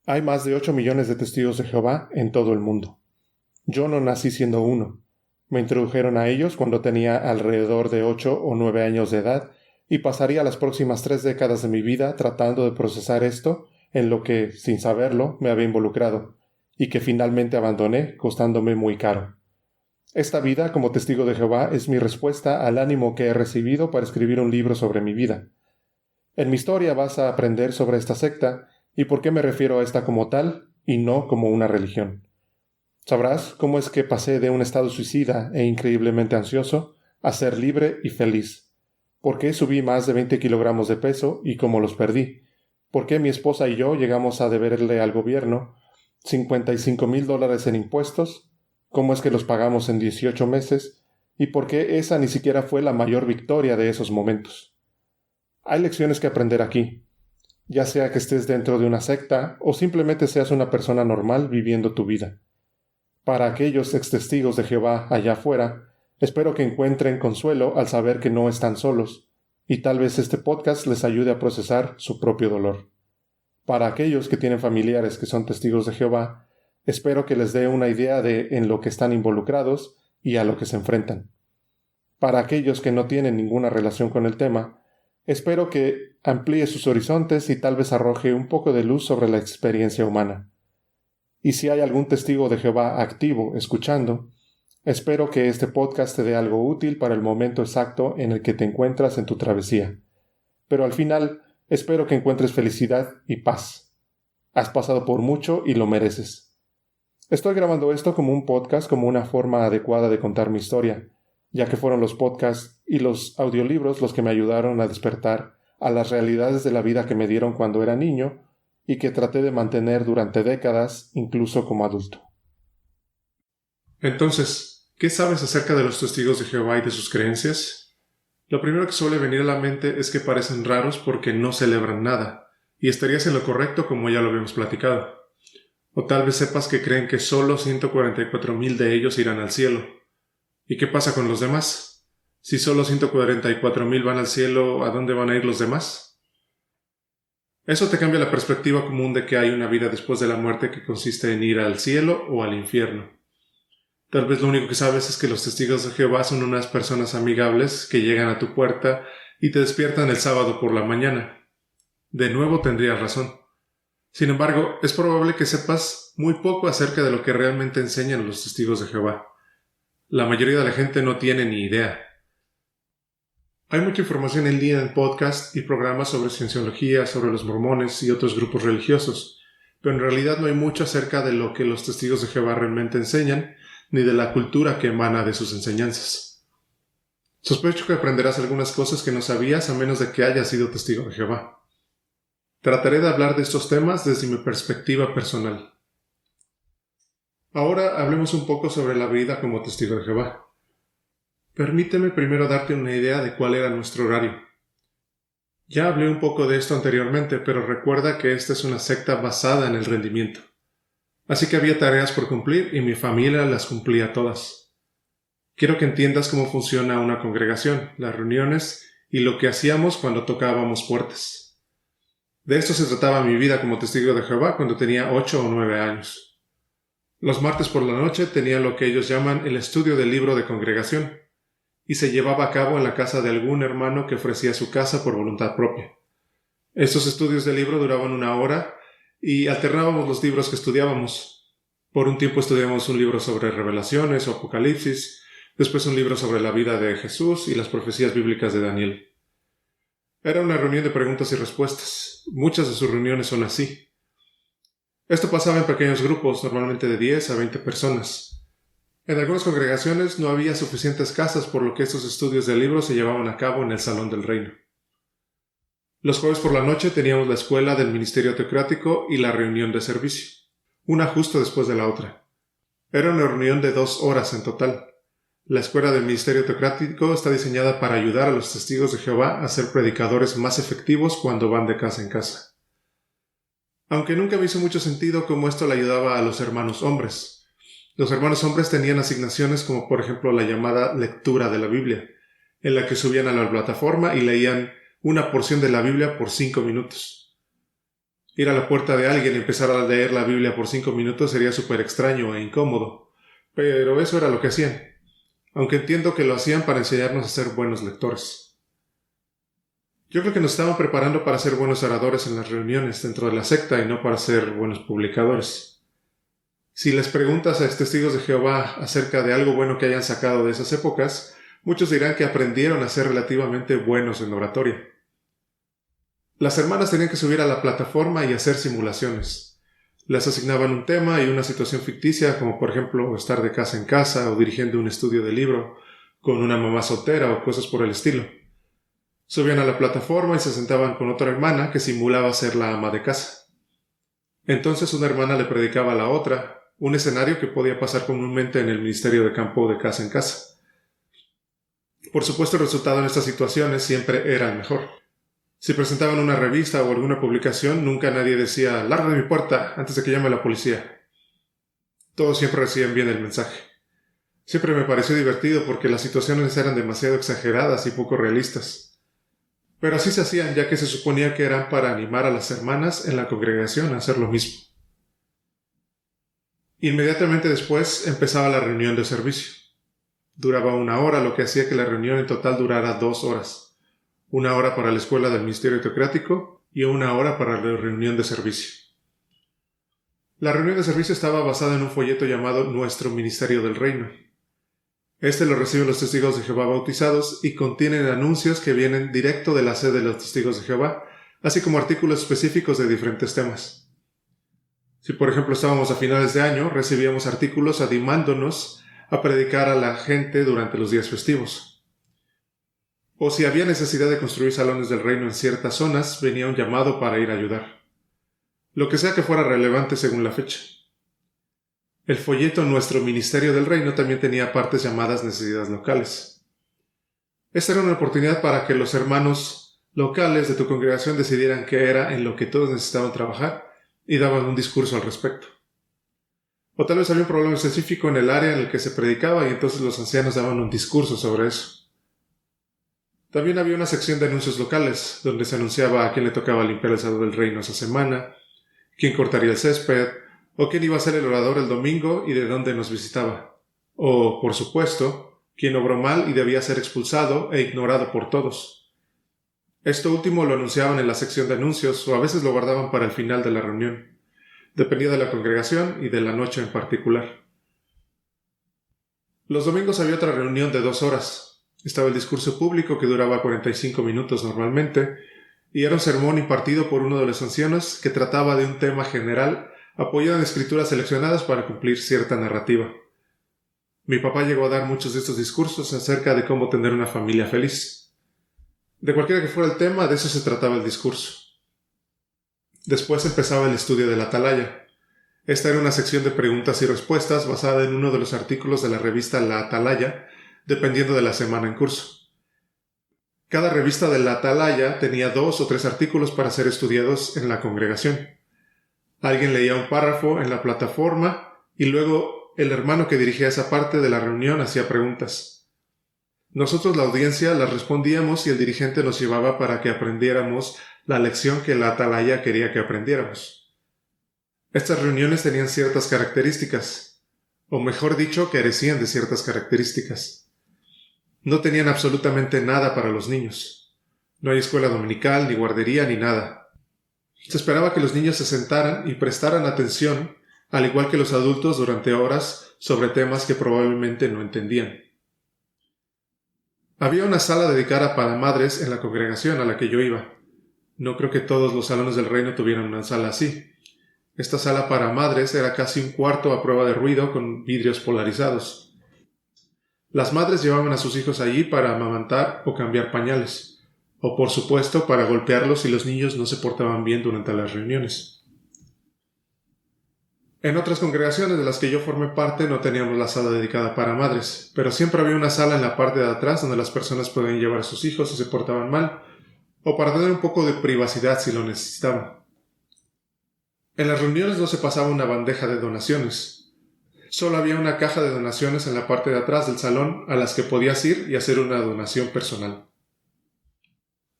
Hay más de 8 millones de testigos de Jehová en todo el mundo. Yo no nací siendo uno. Me introdujeron a ellos cuando tenía alrededor de 8 o 9 años de edad y pasaría las próximas 3 décadas de mi vida tratando de procesar esto en lo que, sin saberlo, me había involucrado y que finalmente abandoné, costándome muy caro. Esta vida como testigo de Jehová es mi respuesta al ánimo que he recibido para escribir un libro sobre mi vida. En mi historia vas a aprender sobre esta secta y por qué me refiero a esta como tal y no como una religión. Sabrás cómo es que pasé de un estado suicida e increíblemente ansioso a ser libre y feliz. Por qué subí más de 20 kilogramos de peso y cómo los perdí. Por qué mi esposa y yo llegamos a deberle al gobierno $55,000 en impuestos. Cómo es que los pagamos en 18 meses y por qué esa ni siquiera fue la mayor victoria de esos momentos. Hay lecciones que aprender aquí, ya sea que estés dentro de una secta o simplemente seas una persona normal viviendo tu vida. Para aquellos ex-testigos de Jehová allá afuera, espero que encuentren consuelo al saber que no están solos, y tal vez este podcast les ayude a procesar su propio dolor. Para aquellos que tienen familiares que son testigos de Jehová, espero que les dé una idea de en lo que están involucrados y a lo que se enfrentan. Para aquellos que no tienen ninguna relación con el tema, espero que amplíe sus horizontes y tal vez arroje un poco de luz sobre la experiencia humana. Y si hay algún testigo de Jehová activo escuchando, espero que este podcast te dé algo útil para el momento exacto en el que te encuentras en tu travesía. Pero al final, espero que encuentres felicidad y paz. Has pasado por mucho y lo mereces. Estoy grabando esto como un podcast, como una forma adecuada de contar mi historia, ya que fueron los podcasts y los audiolibros los que me ayudaron a despertar a las realidades de la vida que me dieron cuando era niño y que traté de mantener durante décadas, incluso como adulto. Entonces, ¿qué sabes acerca de los testigos de Jehová y de sus creencias? Lo primero que suele venir a la mente es que parecen raros porque no celebran nada, y estarías en lo correcto como ya lo habíamos platicado. O tal vez sepas que creen que solo 144,000 de ellos irán al cielo. ¿Y qué pasa con los demás? Si solo 144,000 van al cielo, ¿a dónde van a ir los demás? Eso te cambia la perspectiva común de que hay una vida después de la muerte que consiste en ir al cielo o al infierno. Tal vez lo único que sabes es que los testigos de Jehová son unas personas amigables que llegan a tu puerta y te despiertan el sábado por la mañana. De nuevo tendrías razón. Sin embargo, es probable que sepas muy poco acerca de lo que realmente enseñan los testigos de Jehová. La mayoría de la gente no tiene ni idea. Hay mucha información en línea en podcasts y programas sobre cienciología, sobre los mormones y otros grupos religiosos, pero en realidad no hay mucho acerca de lo que los testigos de Jehová realmente enseñan, ni de la cultura que emana de sus enseñanzas. Sospecho que aprenderás algunas cosas que no sabías a menos de que hayas sido testigo de Jehová. Trataré de hablar de estos temas desde mi perspectiva personal. Ahora hablemos un poco sobre la vida como testigo de Jehová. Permíteme primero darte una idea de cuál era nuestro horario. Ya hablé un poco de esto anteriormente, pero recuerda que esta es una secta basada en el rendimiento. Así que había tareas por cumplir y mi familia las cumplía todas. Quiero que entiendas cómo funciona una congregación, las reuniones y lo que hacíamos cuando tocábamos puertas. De esto se trataba mi vida como testigo de Jehová cuando tenía 8 o 9 años. Los martes por la noche tenía lo que ellos llaman el estudio del libro de congregación, y se llevaba a cabo en la casa de algún hermano que ofrecía su casa por voluntad propia. Estos estudios del libro duraban 1 hora y alternábamos los libros que estudiábamos. Por un tiempo estudiamos un libro sobre Revelaciones o Apocalipsis, después un libro sobre la vida de Jesús y las profecías bíblicas de Daniel. Era una reunión de preguntas y respuestas. Muchas de sus reuniones son así. Esto pasaba en pequeños grupos, normalmente de 10 a 20 personas. En algunas congregaciones no había suficientes casas, por lo que estos estudios del libro se llevaban a cabo en el Salón del Reino. Los jueves por la noche teníamos la escuela del ministerio teocrático y la reunión de servicio, una justo después de la otra. Era una reunión de 2 horas en total. La escuela del ministerio teocrático está diseñada para ayudar a los testigos de Jehová a ser predicadores más efectivos cuando van de casa en casa. Aunque nunca me hizo mucho sentido cómo esto le ayudaba a los hermanos hombres. Los hermanos hombres tenían asignaciones como por ejemplo la llamada lectura de la Biblia, en la que subían a la plataforma y leían una porción de la Biblia por 5 minutos. Ir a la puerta de alguien y empezar a leer la Biblia por 5 minutos sería súper extraño e incómodo, pero eso era lo que hacían, aunque entiendo que lo hacían para enseñarnos a ser buenos lectores. Yo creo que nos estaban preparando para ser buenos oradores en las reuniones dentro de la secta y no para ser buenos publicadores. Si les preguntas a testigos de Jehová acerca de algo bueno que hayan sacado de esas épocas, muchos dirán que aprendieron a ser relativamente buenos en oratoria. Las hermanas tenían que subir a la plataforma y hacer simulaciones. Les asignaban un tema y una situación ficticia, como por ejemplo estar de casa en casa o dirigiendo un estudio de libro con una mamá soltera o cosas por el estilo. Subían a la plataforma y se sentaban con otra hermana que simulaba ser la ama de casa. Entonces una hermana le predicaba a la otra, un escenario que podía pasar comúnmente en el ministerio de campo de casa en casa. Por supuesto, el resultado en estas situaciones siempre era el mejor. Si presentaban una revista o alguna publicación, nunca nadie decía «larga de mi puerta» antes de que llame la policía. Todos siempre reciben bien el mensaje. Siempre me pareció divertido porque las situaciones eran demasiado exageradas y poco realistas. Pero así se hacían, ya que se suponía que eran para animar a las hermanas en la congregación a hacer lo mismo. Inmediatamente después empezaba la reunión de servicio. Duraba 1 hora, lo que hacía que la reunión en total durara 2 horas. 1 hora para la escuela del ministerio teocrático y 1 hora para la reunión de servicio. La reunión de servicio estaba basada en un folleto llamado Nuestro Ministerio del Reino. Este lo reciben los testigos de Jehová bautizados y contienen anuncios que vienen directo de la sede de los testigos de Jehová, así como artículos específicos de diferentes temas. Si por ejemplo estábamos a finales de año, recibíamos artículos animándonos a predicar a la gente durante los días festivos. O si había necesidad de construir salones del reino en ciertas zonas, venía un llamado para ir a ayudar. Lo que sea que fuera relevante según la fecha. El folleto Nuestro Ministerio del Reino también tenía partes llamadas necesidades locales. Esta era una oportunidad para que los hermanos locales de tu congregación decidieran qué era en lo que todos necesitaban trabajar y daban un discurso al respecto. O tal vez había un problema específico en el área en el que se predicaba y entonces los ancianos daban un discurso sobre eso. También había una sección de anuncios locales, donde se anunciaba a quién le tocaba limpiar el salón del reino esa semana, quién cortaría el césped, o quién iba a ser el orador el domingo y de dónde nos visitaba. O, por supuesto, quién obró mal y debía ser expulsado e ignorado por todos. Esto último lo anunciaban en la sección de anuncios o a veces lo guardaban para el final de la reunión. Dependía de la congregación y de la noche en particular. Los domingos había otra reunión de 2 horas. Estaba el discurso público que duraba 45 minutos normalmente, y era un sermón impartido por uno de los ancianos que trataba de un tema general apoyado en escrituras seleccionadas para cumplir cierta narrativa. Mi papá llegó a dar muchos de estos discursos acerca de cómo tener una familia feliz. De cualquiera que fuera el tema, de eso se trataba el discurso. Después empezaba el estudio de la Atalaya. Esta era una sección de preguntas y respuestas basada en uno de los artículos de la revista La Atalaya, dependiendo de la semana en curso. Cada revista de la Atalaya tenía 2 o 3 artículos para ser estudiados en la congregación. Alguien leía un párrafo en la plataforma y luego el hermano que dirigía esa parte de la reunión hacía preguntas. Nosotros, la audiencia, las respondíamos y el dirigente nos llevaba para que aprendiéramos la lección que la Atalaya quería que aprendiéramos. Estas reuniones tenían ciertas características, o mejor dicho, carecían de ciertas características. No tenían absolutamente nada para los niños. No hay escuela dominical, ni guardería, ni nada. Se esperaba que los niños se sentaran y prestaran atención, al igual que los adultos, durante horas sobre temas que probablemente no entendían. Había una sala dedicada para madres en la congregación a la que yo iba. No creo que todos los salones del reino tuvieran una sala así. Esta sala para madres era casi un cuarto a prueba de ruido con vidrios polarizados. Las madres llevaban a sus hijos allí para amamantar o cambiar pañales, o por supuesto para golpearlos si los niños no se portaban bien durante las reuniones. En otras congregaciones de las que yo formé parte no teníamos la sala dedicada para madres, pero siempre había una sala en la parte de atrás donde las personas podían llevar a sus hijos si se portaban mal, o para tener un poco de privacidad si lo necesitaban. En las reuniones no se pasaba una bandeja de donaciones. Solo había una caja de donaciones en la parte de atrás del salón a las que podías ir y hacer una donación personal.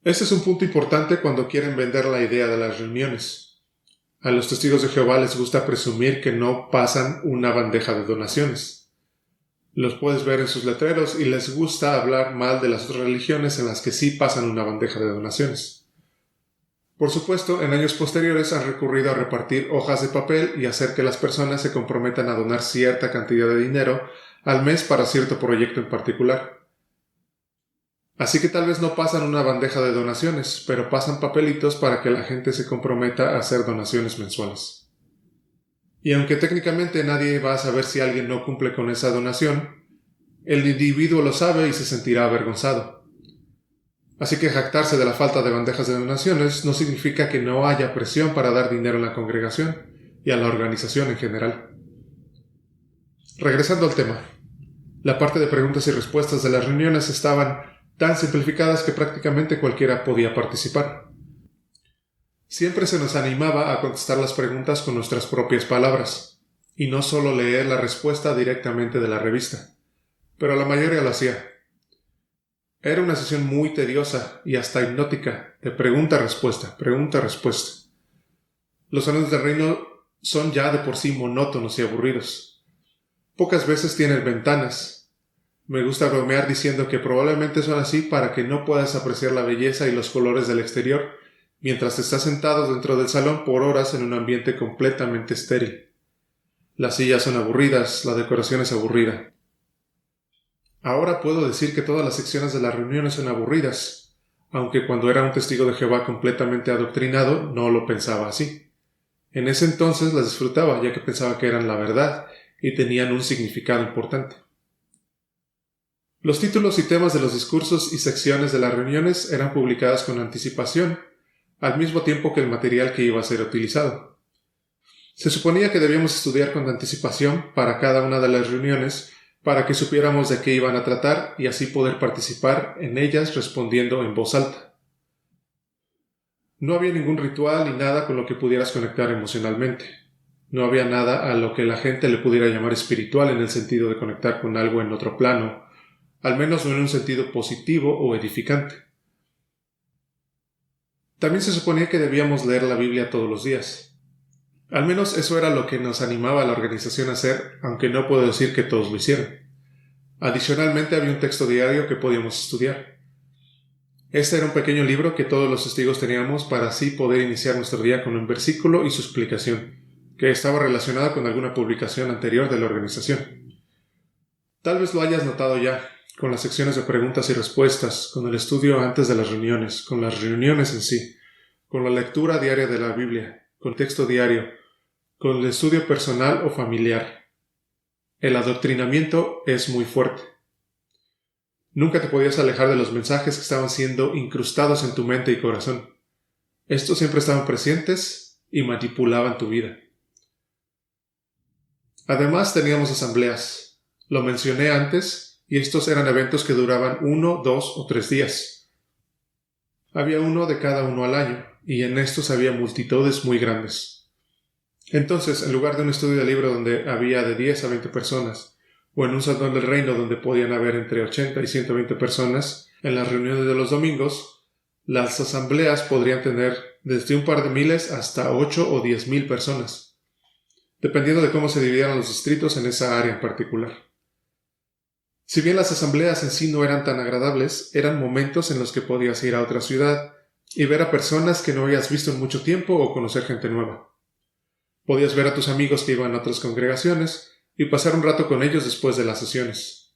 Este es un punto importante cuando quieren vender la idea de las reuniones. A los testigos de Jehová les gusta presumir que no pasan una bandeja de donaciones. Los puedes ver en sus letreros y les gusta hablar mal de las otras religiones en las que sí pasan una bandeja de donaciones. Por supuesto, en años posteriores han recurrido a repartir hojas de papel y hacer que las personas se comprometan a donar cierta cantidad de dinero al mes para cierto proyecto en particular. Así que tal vez no pasan una bandeja de donaciones, pero pasan papelitos para que la gente se comprometa a hacer donaciones mensuales. Y aunque técnicamente nadie va a saber si alguien no cumple con esa donación, el individuo lo sabe y se sentirá avergonzado. Así que jactarse de la falta de bandejas de donaciones no significa que no haya presión para dar dinero a la congregación y a la organización en general. Regresando al tema, la parte de preguntas y respuestas de las reuniones estaban tan simplificadas que prácticamente cualquiera podía participar. Siempre se nos animaba a contestar las preguntas con nuestras propias palabras, y no solo leer la respuesta directamente de la revista, pero la mayoría lo hacía. Era una sesión muy tediosa y hasta hipnótica, de pregunta-respuesta, pregunta-respuesta. Los salones del reino son ya de por sí monótonos y aburridos. Pocas veces tienen ventanas. Me gusta bromear diciendo que probablemente son así para que no puedas apreciar la belleza y los colores del exterior mientras estás sentado dentro del salón por horas en un ambiente completamente estéril. Las sillas son aburridas, la decoración es aburrida. Ahora puedo decir que todas las secciones de las reuniones son aburridas, aunque cuando era un testigo de Jehová completamente adoctrinado no lo pensaba así. En ese entonces las disfrutaba ya que pensaba que eran la verdad y tenían un significado importante. Los títulos y temas de los discursos y secciones de las reuniones eran publicadas con anticipación, al mismo tiempo que el material que iba a ser utilizado. Se suponía que debíamos estudiar con anticipación para cada una de las reuniones para que supiéramos de qué iban a tratar y así poder participar en ellas respondiendo en voz alta. No había ningún ritual ni nada con lo que pudieras conectar emocionalmente. No había nada a lo que la gente le pudiera llamar espiritual en el sentido de conectar con algo en otro plano, al menos no en un sentido positivo o edificante. También se suponía que debíamos leer la Biblia todos los días. Al menos eso era lo que nos animaba a la organización a hacer, aunque no puedo decir que todos lo hicieran. Adicionalmente había un texto diario que podíamos estudiar. Este era un pequeño libro que todos los testigos teníamos para así poder iniciar nuestro día con un versículo y su explicación, que estaba relacionada con alguna publicación anterior de la organización. Tal vez lo hayas notado ya, con las secciones de preguntas y respuestas, con el estudio antes de las reuniones, con las reuniones en sí, con la lectura diaria de la Biblia, con texto diario, con el estudio personal o familiar. El adoctrinamiento es muy fuerte. Nunca te podías alejar de los mensajes que estaban siendo incrustados en tu mente y corazón. Estos siempre estaban presentes y manipulaban tu vida. Además teníamos asambleas. Lo mencioné antes, y estos eran eventos que duraban 1, 2 o 3 días. Había uno de cada uno al año, y en estos había multitudes muy grandes. Entonces, en lugar de un estudio de libro donde había de 10 a 20 personas, o en un salón del reino donde podían haber entre 80 y 120 personas, en las reuniones de los domingos, las asambleas podrían tener desde un par de miles hasta 8 o 10,000 personas, dependiendo de cómo se dividieran los distritos en esa área en particular. Si bien las asambleas en sí no eran tan agradables, eran momentos en los que podías ir a otra ciudad y ver a personas que no habías visto en mucho tiempo o conocer gente nueva. Podías ver a tus amigos que iban a otras congregaciones y pasar un rato con ellos después de las sesiones.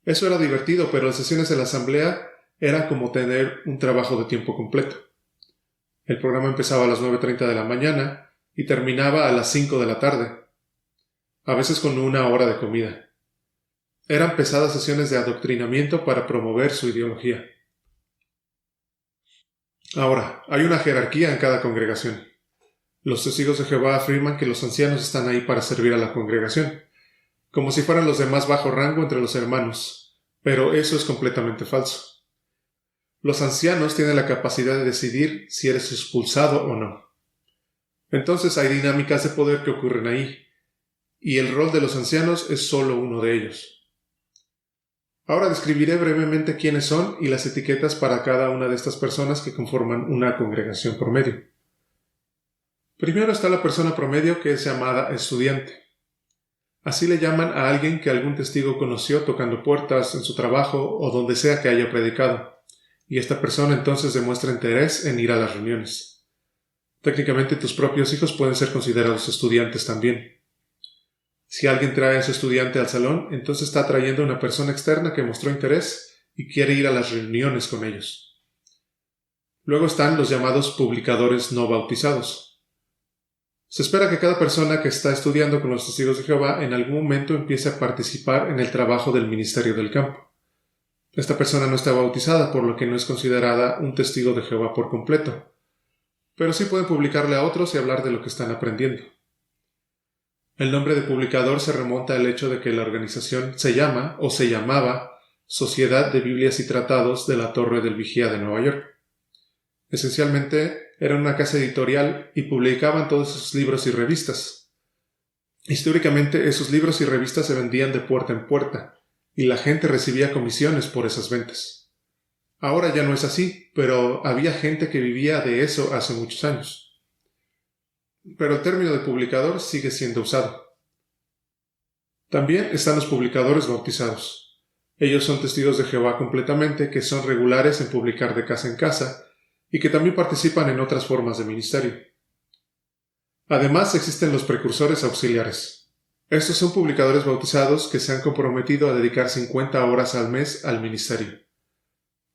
Eso era divertido, pero las sesiones de la asamblea eran como tener un trabajo de tiempo completo. El programa empezaba a las 9:30 de la mañana y terminaba a las 5 de la tarde, a veces con 1 hora de comida. Eran pesadas sesiones de adoctrinamiento para promover su ideología. Ahora, hay una jerarquía en cada congregación. Los testigos de Jehová afirman que los ancianos están ahí para servir a la congregación, como si fueran los de más bajo rango entre los hermanos, pero eso es completamente falso. Los ancianos tienen la capacidad de decidir si eres expulsado o no. Entonces hay dinámicas de poder que ocurren ahí, y el rol de los ancianos es solo uno de ellos. Ahora describiré brevemente quiénes son y las etiquetas para cada una de estas personas que conforman una congregación promedio. Primero está la persona promedio, que es llamada estudiante. Así le llaman a alguien que algún testigo conoció tocando puertas, en su trabajo o donde sea que haya predicado, y esta persona entonces demuestra interés en ir a las reuniones. Técnicamente tus propios hijos pueden ser considerados estudiantes también. Si alguien trae a su estudiante al salón, entonces está trayendo a una persona externa que mostró interés y quiere ir a las reuniones con ellos. Luego están los llamados publicadores no bautizados. Se espera que cada persona que está estudiando con los testigos de Jehová en algún momento empiece a participar en el trabajo del ministerio del campo. Esta persona no está bautizada, por lo que no es considerada un testigo de Jehová por completo, pero sí pueden publicarle a otros y hablar de lo que están aprendiendo. El nombre de publicador se remonta al hecho de que la organización se llama o se llamaba Sociedad de Biblias y Tratados de la Torre del Vigía de Nueva York. Esencialmente era una casa editorial y publicaban todos sus libros y revistas. Históricamente esos libros y revistas se vendían de puerta en puerta y la gente recibía comisiones por esas ventas. Ahora ya no es así, pero había gente que vivía de eso hace muchos años. Pero el término de publicador sigue siendo usado. También están los publicadores bautizados. Ellos son testigos de Jehová completamente, que son regulares en publicar de casa en casa y que también participan en otras formas de ministerio. Además existen los precursores auxiliares. Estos son publicadores bautizados que se han comprometido a dedicar 50 horas al mes al ministerio.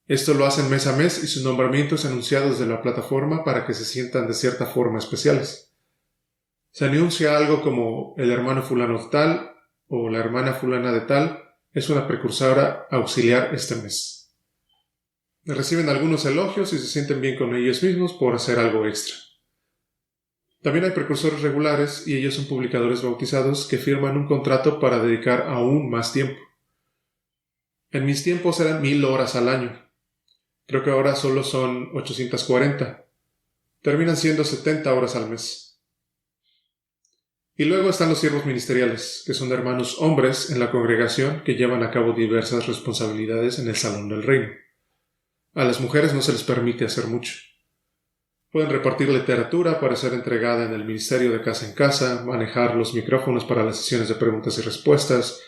Esto lo hacen mes a mes y su nombramiento es anunciado desde la plataforma para que se sientan de cierta forma especiales. Se anuncia algo como el hermano fulano de tal o la hermana fulana de tal es una precursora auxiliar este mes. Reciben algunos elogios y se sienten bien con ellos mismos por hacer algo extra. También hay precursores regulares y ellos son publicadores bautizados que firman un contrato para dedicar aún más tiempo. En mis tiempos eran 1000 horas al año. Creo que ahora solo son 840. Terminan siendo 70 horas al mes. Y luego están los siervos ministeriales, que son hermanos hombres en la congregación que llevan a cabo diversas responsabilidades en el salón del reino. A las mujeres no se les permite hacer mucho. Pueden repartir literatura para ser entregada en el ministerio de casa en casa, manejar los micrófonos para las sesiones de preguntas y respuestas,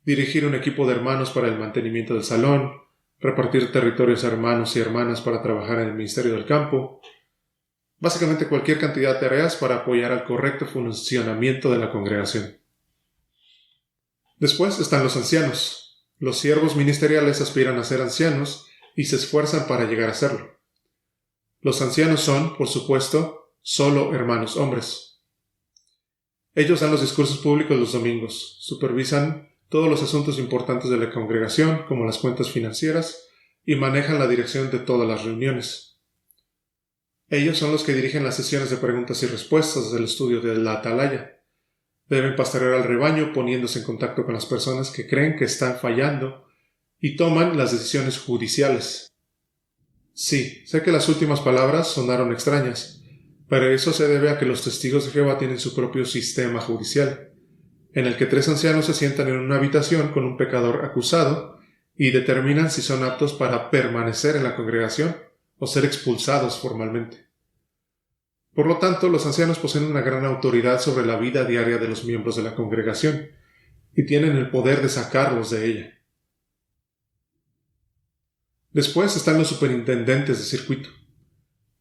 dirigir un equipo de hermanos para el mantenimiento del salón, repartir territorios a hermanos y hermanas para trabajar en el ministerio del campo. Básicamente cualquier cantidad de tareas para apoyar al correcto funcionamiento de la congregación. Después están los ancianos. Los siervos ministeriales aspiran a ser ancianos y se esfuerzan para llegar a serlo. Los ancianos son, por supuesto, solo hermanos hombres. Ellos dan los discursos públicos los domingos, supervisan todos los asuntos importantes de la congregación, como las cuentas financieras, y manejan la dirección de todas las reuniones. Ellos son los que dirigen las sesiones de preguntas y respuestas del estudio de la atalaya. Deben pastorear al rebaño poniéndose en contacto con las personas que creen que están fallando y toman las decisiones judiciales. Sí, sé que las últimas palabras sonaron extrañas, pero eso se debe a que los testigos de Jehová tienen su propio sistema judicial, en el que 3 ancianos se sientan en una habitación con un pecador acusado y determinan si son aptos para permanecer en la congregación o ser expulsados formalmente. Por lo tanto, los ancianos poseen una gran autoridad sobre la vida diaria de los miembros de la congregación y tienen el poder de sacarlos de ella. Después están los superintendentes de circuito.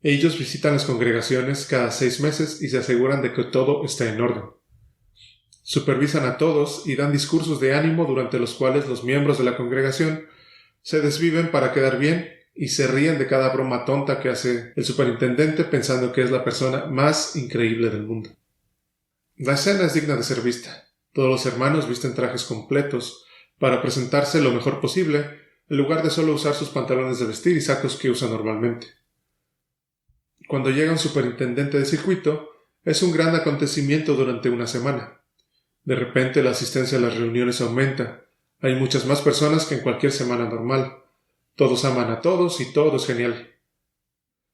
Ellos visitan las congregaciones cada 6 meses y se aseguran de que todo esté en orden. Supervisan a todos y dan discursos de ánimo durante los cuales los miembros de la congregación se desviven para quedar bien y se ríen de cada broma tonta que hace el superintendente pensando que es la persona más increíble del mundo. La escena es digna de ser vista. Todos los hermanos visten trajes completos para presentarse lo mejor posible, en lugar de solo usar sus pantalones de vestir y sacos que usan normalmente. Cuando llega un superintendente de circuito, es un gran acontecimiento durante una semana. De repente la asistencia a las reuniones aumenta. Hay muchas más personas que en cualquier semana normal. Todos aman a todos y todo es genial.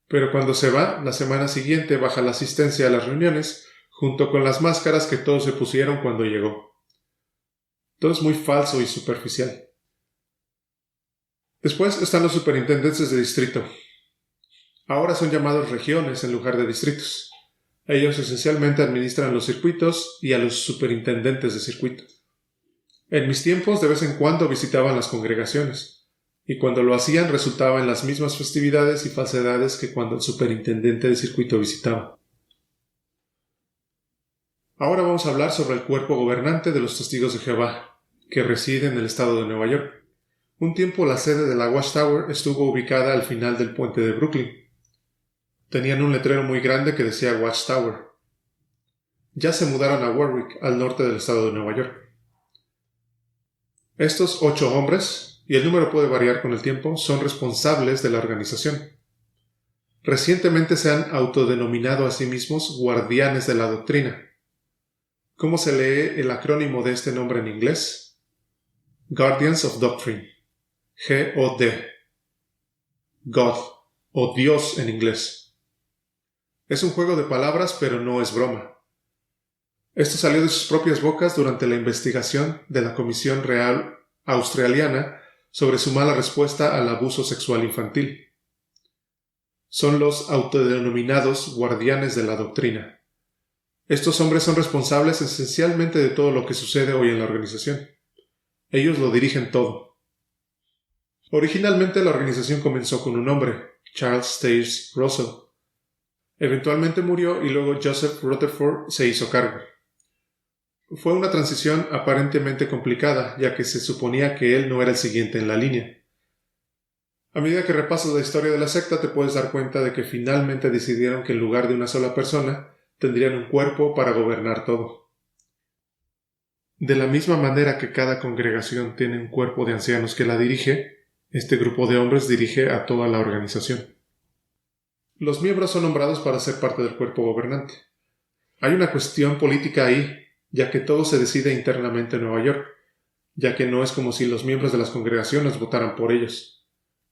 Pero cuando se va, la semana siguiente baja la asistencia a las reuniones, junto con las máscaras que todos se pusieron cuando llegó. Todo es muy falso y superficial. Después están los superintendentes de distrito. Ahora son llamados regiones en lugar de distritos. Ellos esencialmente administran los circuitos y a los superintendentes de circuito. En mis tiempos, de vez en cuando visitaban las congregaciones, y cuando lo hacían resultaba en las mismas festividades y falsedades que cuando el superintendente de circuito visitaba. Ahora vamos a hablar sobre el cuerpo gobernante de los Testigos de Jehová, que reside en el estado de Nueva York. Un tiempo la sede de la Watchtower estuvo ubicada al final del puente de Brooklyn. Tenían un letrero muy grande que decía Watchtower. Ya se mudaron a Warwick, al norte del estado de Nueva York. Estos 8 hombres, y el número puede variar con el tiempo, son responsables de la organización. Recientemente se han autodenominado a sí mismos guardianes de la doctrina. ¿Cómo se lee el acrónimo de este nombre en inglés? Guardians of Doctrine. G-O-D. God, o Dios en inglés. Es un juego de palabras, pero no es broma. Esto salió de sus propias bocas durante la investigación de la Comisión Real Australiana sobre su mala respuesta al abuso sexual infantil. Son los autodenominados guardianes de la doctrina. Estos hombres son responsables esencialmente de todo lo que sucede hoy en la organización. Ellos lo dirigen todo. Originalmente la organización comenzó con un hombre, Charles Taze Russell. Eventualmente murió y luego Joseph Rutherford se hizo cargo. Fue una transición aparentemente complicada, ya que se suponía que él no era el siguiente en la línea. A medida que repasas la historia de la secta te puedes dar cuenta de que finalmente decidieron que en lugar de una sola persona, tendrían un cuerpo para gobernar todo. De la misma manera que cada congregación tiene un cuerpo de ancianos que la dirige, este grupo de hombres dirige a toda la organización. Los miembros son nombrados para ser parte del cuerpo gobernante. Hay una cuestión política ahí, ya que todo se decide internamente en Nueva York, ya que no es como si los miembros de las congregaciones votaran por ellos.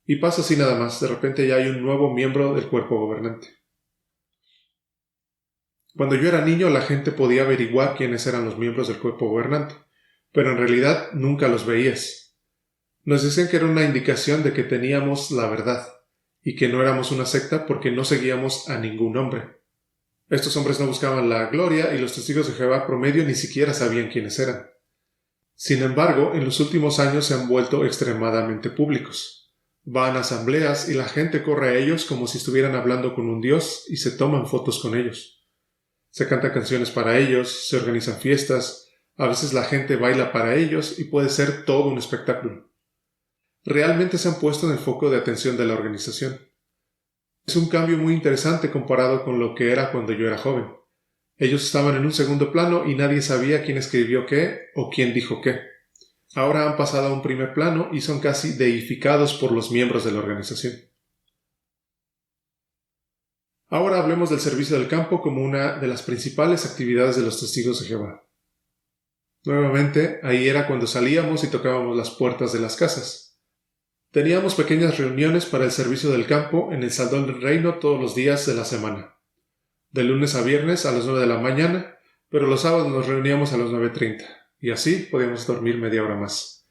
Y pasa así nada más, de repente ya hay un nuevo miembro del cuerpo gobernante. Cuando yo era niño la gente podía averiguar quiénes eran los miembros del cuerpo gobernante, pero en realidad nunca los veías. Nos decían que era una indicación de que teníamos la verdad, y que no éramos una secta porque no seguíamos a ningún hombre. Estos hombres no buscaban la gloria y los testigos de Jehová promedio ni siquiera sabían quiénes eran. Sin embargo, en los últimos años se han vuelto extremadamente públicos. Van a asambleas y la gente corre a ellos como si estuvieran hablando con un dios y se toman fotos con ellos. Se cantan canciones para ellos, se organizan fiestas, a veces la gente baila para ellos y puede ser todo un espectáculo. Realmente se han puesto en el foco de atención de la organización. Es un cambio muy interesante comparado con lo que era cuando yo era joven. Ellos estaban en un segundo plano y nadie sabía quién escribió qué o quién dijo qué. Ahora han pasado a un primer plano y son casi deificados por los miembros de la organización. Ahora hablemos del servicio del campo como una de las principales actividades de los Testigos de Jehová. Nuevamente, ahí era cuando salíamos y tocábamos las puertas de las casas. Teníamos pequeñas reuniones para el servicio del campo en el Salón del Reino todos los días de la semana. De lunes a viernes a las 9 de la mañana, pero los sábados nos reuníamos a las 9:30, y así podíamos dormir media hora más.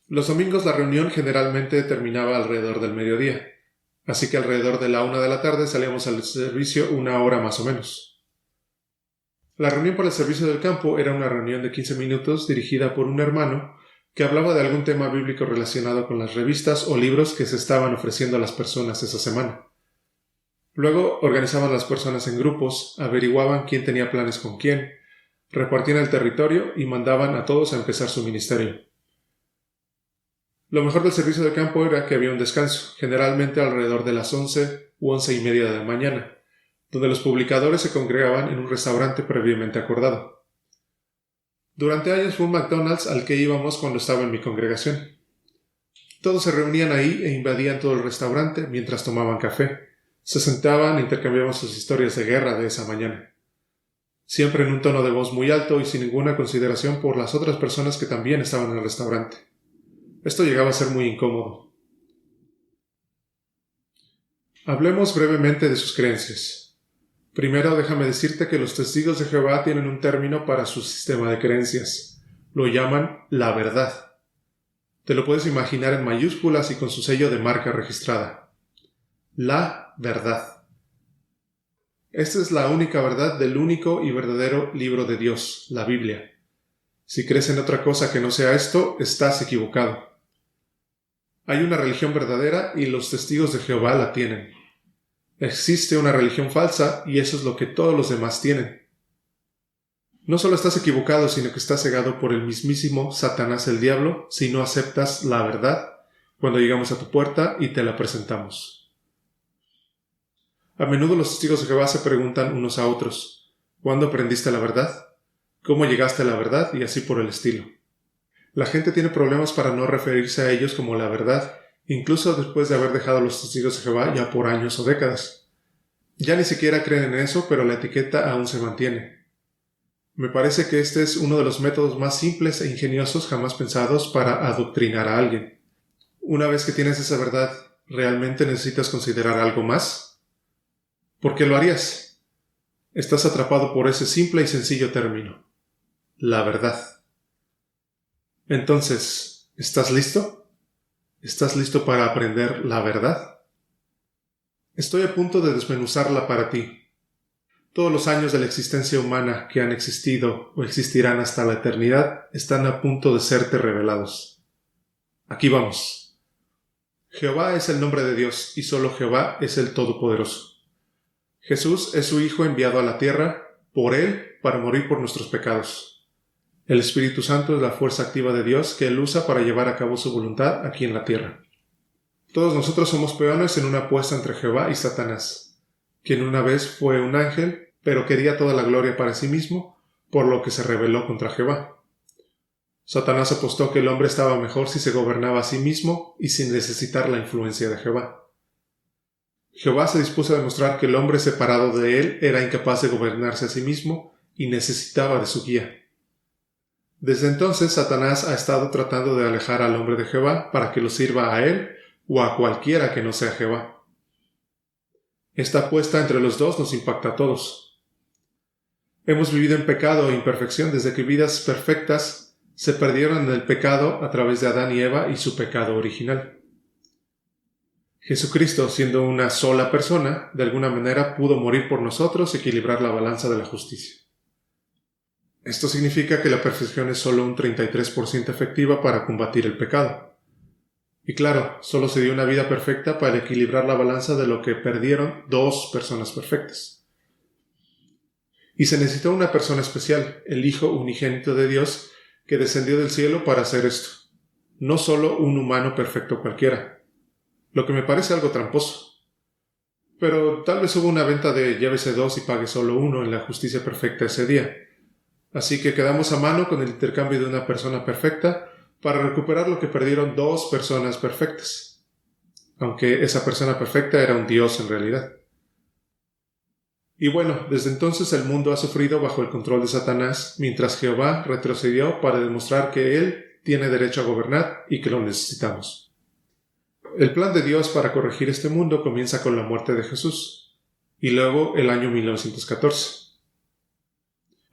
Los domingos la reunión generalmente terminaba alrededor del mediodía. Así que alrededor de la 1 de la tarde salíamos al servicio 1 hora más o menos. La reunión para el servicio del campo era una reunión de 15 minutos dirigida por un hermano que hablaba de algún tema bíblico relacionado con las revistas o libros que se estaban ofreciendo a las personas esa semana. Luego organizaban a las personas en grupos, averiguaban quién tenía planes con quién, repartían el territorio y mandaban a todos a empezar su ministerio. Lo mejor del servicio de campo era que había un descanso, generalmente alrededor de las 11 u 11:30 de la mañana, donde los publicadores se congregaban en un restaurante previamente acordado. Durante años fue un McDonald's al que íbamos cuando estaba en mi congregación. Todos se reunían ahí e invadían todo el restaurante mientras tomaban café. Se sentaban e intercambiaban sus historias de guerra de esa mañana. Siempre en un tono de voz muy alto y sin ninguna consideración por las otras personas que también estaban en el restaurante. Esto llegaba a ser muy incómodo. Hablemos brevemente de sus creencias. Primero déjame decirte que los Testigos de Jehová tienen un término para su sistema de creencias. Lo llaman la verdad. Te lo puedes imaginar en mayúsculas y con su sello de marca registrada. La verdad. Esta es la única verdad del único y verdadero libro de Dios, la Biblia. Si crees en otra cosa que no sea esto, estás equivocado. Hay una religión verdadera y los testigos de Jehová la tienen. Existe una religión falsa y eso es lo que todos los demás tienen. No solo estás equivocado, sino que estás cegado por el mismísimo Satanás el diablo si no aceptas la verdad cuando llegamos a tu puerta y te la presentamos. A menudo los testigos de Jehová se preguntan unos a otros, ¿cuándo aprendiste la verdad? ¿Cómo llegaste a la verdad? Y así por el estilo. La gente tiene problemas para no referirse a ellos como la verdad, incluso después de haber dejado a los testigos de Jehová ya por años o décadas. Ya ni siquiera creen en eso, pero la etiqueta aún se mantiene. Me parece que este es uno de los métodos más simples e ingeniosos jamás pensados para adoctrinar a alguien. Una vez que tienes esa verdad, ¿realmente necesitas considerar algo más? ¿Por qué lo harías? Estás atrapado por ese simple y sencillo término: la verdad. Entonces, ¿estás listo? ¿Estás listo para aprender la verdad? Estoy a punto de desmenuzarla para ti. Todos los años de la existencia humana que han existido o existirán hasta la eternidad están a punto de serte revelados. Aquí vamos. Jehová es el nombre de Dios y solo Jehová es el Todopoderoso. Jesús es su Hijo enviado a la tierra por Él para morir por nuestros pecados. El Espíritu Santo es la fuerza activa de Dios que Él usa para llevar a cabo su voluntad aquí en la tierra. Todos nosotros somos peones en una apuesta entre Jehová y Satanás, quien una vez fue un ángel, pero quería toda la gloria para sí mismo, por lo que se rebeló contra Jehová. Satanás apostó que el hombre estaba mejor si se gobernaba a sí mismo y sin necesitar la influencia de Jehová. Jehová se dispuso a demostrar que el hombre separado de él era incapaz de gobernarse a sí mismo y necesitaba de su guía. Desde entonces, Satanás ha estado tratando de alejar al hombre de Jehová para que lo sirva a él o a cualquiera que no sea Jehová. Esta apuesta entre los dos nos impacta a todos. Hemos vivido en pecado e imperfección desde que vidas perfectas se perdieron en el pecado a través de Adán y Eva y su pecado original. Jesucristo, siendo una sola persona, de alguna manera pudo morir por nosotros y equilibrar la balanza de la justicia. Esto significa que la perfección es solo un 33% efectiva para combatir el pecado. Y claro, solo se dio una vida perfecta para equilibrar la balanza de lo que perdieron dos personas perfectas. Y se necesitó una persona especial, el Hijo unigénito de Dios, que descendió del cielo para hacer esto. No solo un humano perfecto cualquiera. Lo que me parece algo tramposo. Pero tal vez hubo una venta de llévese dos y pague solo uno en la justicia perfecta ese día. Así que quedamos a mano con el intercambio de una persona perfecta para recuperar lo que perdieron dos personas perfectas, aunque esa persona perfecta era un Dios en realidad. Y bueno, desde entonces el mundo ha sufrido bajo el control de Satanás, mientras Jehová retrocedió para demostrar que Él tiene derecho a gobernar y que lo necesitamos. El plan de Dios para corregir este mundo comienza con la muerte de Jesús, y luego el año 1914.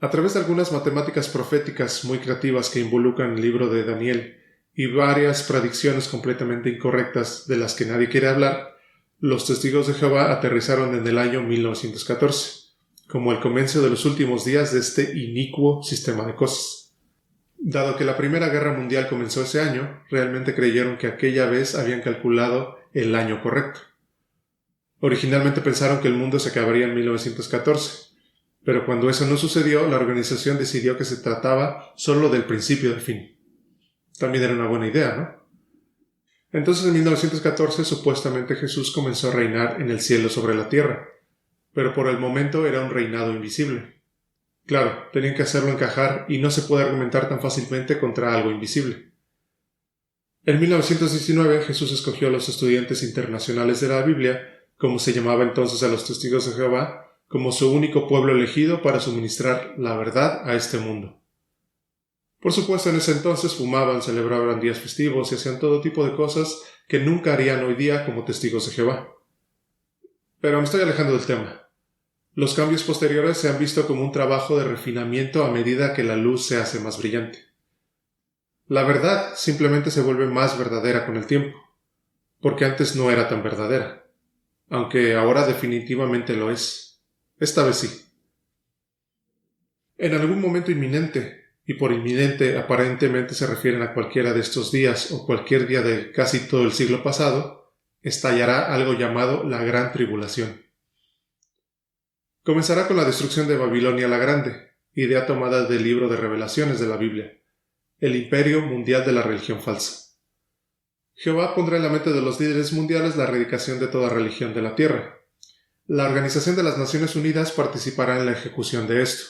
A través de algunas matemáticas proféticas muy creativas que involucran el libro de Daniel y varias predicciones completamente incorrectas de las que nadie quiere hablar, los testigos de Jehová aterrizaron en el año 1914, como el comienzo de los últimos días de este inicuo sistema de cosas. Dado que la Primera Guerra Mundial comenzó ese año, realmente creyeron que aquella vez habían calculado el año correcto. Originalmente pensaron que el mundo se acabaría en 1914. Pero cuando eso no sucedió, la organización decidió que se trataba solo del principio del fin. También era una buena idea, ¿no? Entonces en 1914 supuestamente Jesús comenzó a reinar en el cielo sobre la tierra, pero por el momento era un reinado invisible. Claro, tenían que hacerlo encajar y no se puede argumentar tan fácilmente contra algo invisible. En 1919 Jesús escogió a los estudiantes internacionales de la Biblia, como se llamaba entonces a los testigos de Jehová, como su único pueblo elegido para suministrar la verdad a este mundo. Por supuesto, en ese entonces fumaban, celebraban días festivos y hacían todo tipo de cosas que nunca harían hoy día como testigos de Jehová. Pero me estoy alejando del tema. Los cambios posteriores se han visto como un trabajo de refinamiento a medida que la luz se hace más brillante. La verdad simplemente se vuelve más verdadera con el tiempo, porque antes no era tan verdadera, aunque ahora definitivamente lo es. Esta vez sí. En algún momento inminente, y por inminente aparentemente se refieren a cualquiera de estos días o cualquier día de casi todo el siglo pasado, estallará algo llamado la Gran Tribulación. Comenzará con la destrucción de Babilonia la Grande, idea tomada del libro de Revelaciones de la Biblia, el imperio mundial de la religión falsa. Jehová pondrá en la mente de los líderes mundiales la erradicación de toda religión de la tierra. La Organización de las Naciones Unidas participará en la ejecución de esto.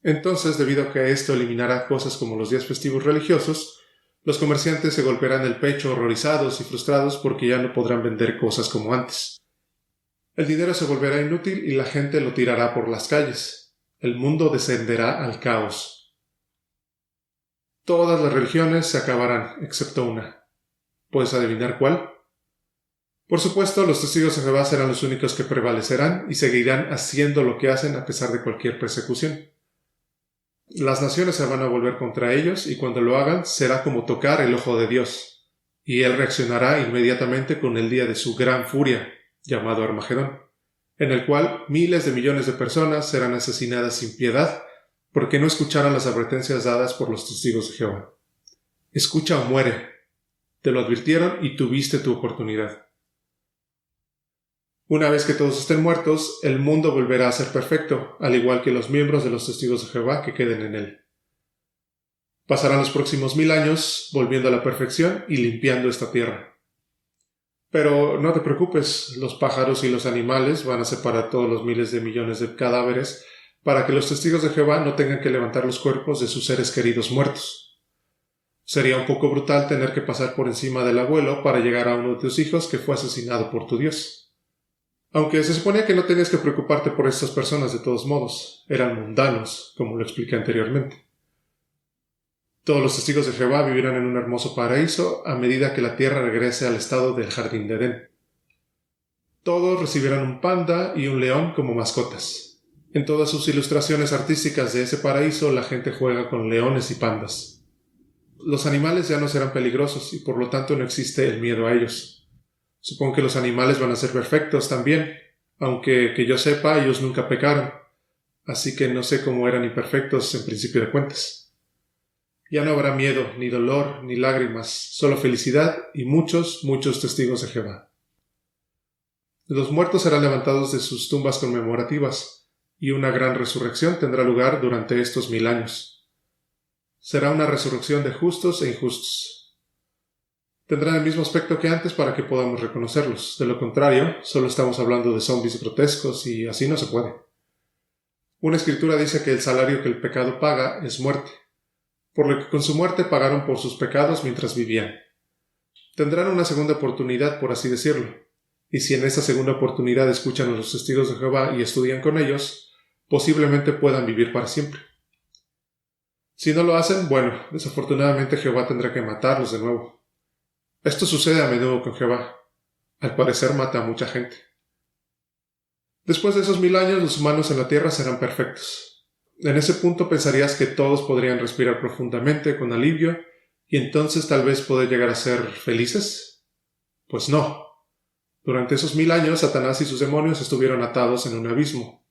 Entonces, debido a que esto eliminará cosas como los días festivos religiosos, los comerciantes se golpearán el pecho horrorizados y frustrados porque ya no podrán vender cosas como antes. El dinero se volverá inútil y la gente lo tirará por las calles. El mundo descenderá al caos. Todas las religiones se acabarán, excepto una. ¿Puedes adivinar cuál? Por supuesto, los testigos de Jehová serán los únicos que prevalecerán y seguirán haciendo lo que hacen a pesar de cualquier persecución. Las naciones se van a volver contra ellos y cuando lo hagan será como tocar el ojo de Dios, y él reaccionará inmediatamente con el día de su gran furia, llamado Armagedón, en el cual miles de millones de personas serán asesinadas sin piedad porque no escucharon las advertencias dadas por los testigos de Jehová. Escucha o muere. Te lo advirtieron y tuviste tu oportunidad. Una vez que todos estén muertos, el mundo volverá a ser perfecto, al igual que los miembros de los testigos de Jehová que queden en él. Pasarán los próximos 1000 años volviendo a la perfección y limpiando esta tierra. Pero no te preocupes, los pájaros y los animales van a separar todos los miles de millones de cadáveres para que los testigos de Jehová no tengan que levantar los cuerpos de sus seres queridos muertos. Sería un poco brutal tener que pasar por encima del abuelo para llegar a uno de tus hijos que fue asesinado por tu Dios. Aunque se suponía que no tenías que preocuparte por estas personas de todos modos, eran mundanos, como lo expliqué anteriormente. Todos los testigos de Jehová vivirán en un hermoso paraíso a medida que la tierra regrese al estado del jardín de Edén. Todos recibirán un panda y un león como mascotas. En todas sus ilustraciones artísticas de ese paraíso la gente juega con leones y pandas. Los animales ya no serán peligrosos y por lo tanto no existe el miedo a ellos. Supongo que los animales van a ser perfectos también, aunque que yo sepa ellos nunca pecaron, así que no sé cómo eran imperfectos en principio de cuentas. Ya no habrá miedo, ni dolor, ni lágrimas, solo felicidad y muchos, muchos testigos de Jehová. Los muertos serán levantados de sus tumbas conmemorativas, y una gran resurrección tendrá lugar durante estos 1000 años. Será una resurrección de justos e injustos. Tendrán el mismo aspecto que antes para que podamos reconocerlos. De lo contrario, solo estamos hablando de zombies grotescos y así no se puede. Una escritura dice que el salario que el pecado paga es muerte, por lo que con su muerte pagaron por sus pecados mientras vivían. Tendrán una segunda oportunidad, por así decirlo, y si en esa segunda oportunidad escuchan a los testigos de Jehová y estudian con ellos, posiblemente puedan vivir para siempre. Si no lo hacen, bueno, desafortunadamente Jehová tendrá que matarlos de nuevo. Esto sucede a menudo con Jehová. Al parecer mata a mucha gente. Después de esos 1000 años, los humanos en la tierra serán perfectos. En ese punto pensarías que todos podrían respirar profundamente, con alivio, y entonces tal vez poder llegar a ser felices. Pues no. Durante esos 1000 años, Satanás y sus demonios estuvieron atados en un abismo.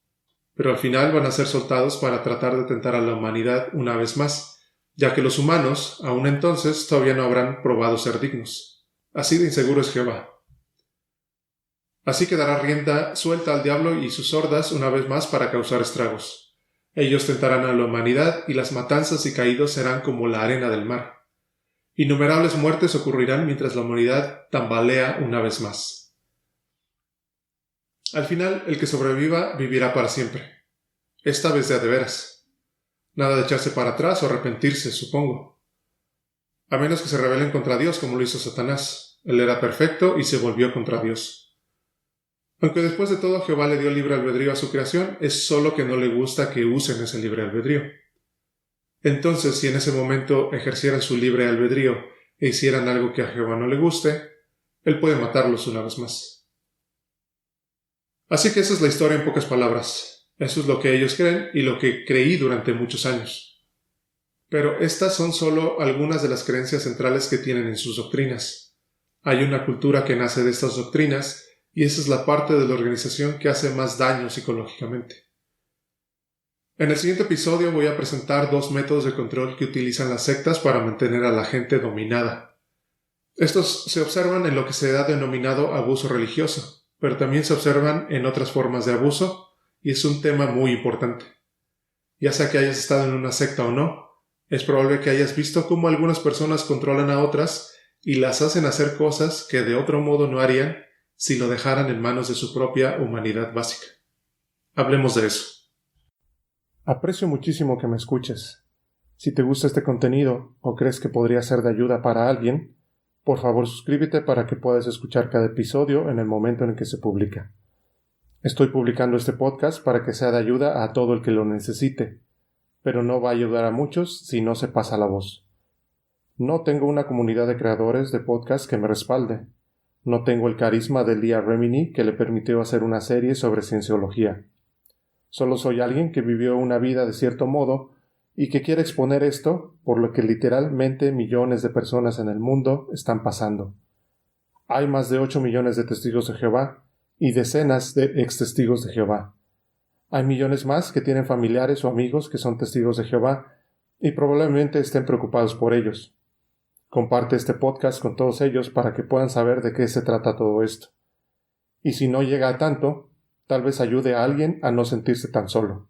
Pero al final van a ser soltados para tratar de tentar a la humanidad una vez más, ya que los humanos, aún entonces, todavía no habrán probado ser dignos. Así de inseguro es Jehová. Así que dará rienda suelta al diablo y sus hordas una vez más para causar estragos. Ellos tentarán a la humanidad y las matanzas y caídos serán como la arena del mar. Innumerables muertes ocurrirán mientras la humanidad tambalea una vez más. Al final, el que sobreviva vivirá para siempre. Esta vez de a de veras. Nada de echarse para atrás o arrepentirse, supongo. A menos que se rebelen contra Dios como lo hizo Satanás. Él era perfecto y se volvió contra Dios. Aunque después de todo Jehová le dio libre albedrío a su creación, es solo que no le gusta que usen ese libre albedrío. Entonces, si en ese momento ejercieran su libre albedrío e hicieran algo que a Jehová no le guste, él puede matarlos una vez más. Así que esa es la historia en pocas palabras. Eso es lo que ellos creen y lo que creí durante muchos años. Pero estas son solo algunas de las creencias centrales que tienen en sus doctrinas. Hay una cultura que nace de estas doctrinas y esa es la parte de la organización que hace más daño psicológicamente. En el siguiente episodio voy a presentar 2 métodos de control que utilizan las sectas para mantener a la gente dominada. Estos se observan en lo que se ha denominado abuso religioso, pero también se observan en otras formas de abuso, y es un tema muy importante. Ya sea que hayas estado en una secta o no, es probable que hayas visto cómo algunas personas controlan a otras y las hacen hacer cosas que de otro modo no harían si lo dejaran en manos de su propia humanidad básica. Hablemos de eso. Aprecio muchísimo que me escuches. Si te gusta este contenido o crees que podría ser de ayuda para alguien, por favor suscríbete para que puedas escuchar cada episodio en el momento en el que se publica. Estoy publicando este podcast para que sea de ayuda a todo el que lo necesite, pero no va a ayudar a muchos si no se pasa la voz. No tengo una comunidad de creadores de podcast que me respalde. No tengo el carisma de Leah Remini que le permitió hacer una serie sobre cienciología. Solo soy alguien que vivió una vida de cierto modo y que quiere exponer esto por lo que literalmente millones de personas en el mundo están pasando. Hay más de 8 millones de testigos de Jehová y decenas de ex-testigos de Jehová. Hay millones más que tienen familiares o amigos que son testigos de Jehová y probablemente estén preocupados por ellos. Comparte este podcast con todos ellos para que puedan saber de qué se trata todo esto. Y si no llega a tanto, tal vez ayude a alguien a no sentirse tan solo.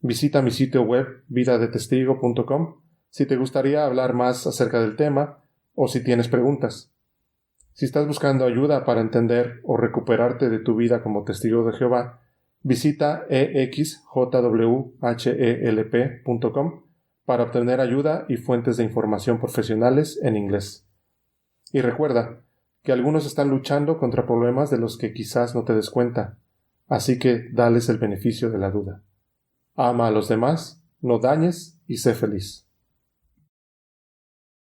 Visita mi sitio web vidadetestigo.com si te gustaría hablar más acerca del tema o si tienes preguntas. Si estás buscando ayuda para entender o recuperarte de tu vida como testigo de Jehová, visita exjwhelp.com para obtener ayuda y fuentes de información profesionales en inglés. Y recuerda que algunos están luchando contra problemas de los que quizás no te des cuenta, así que dales el beneficio de la duda. Ama a los demás, no dañes y sé feliz.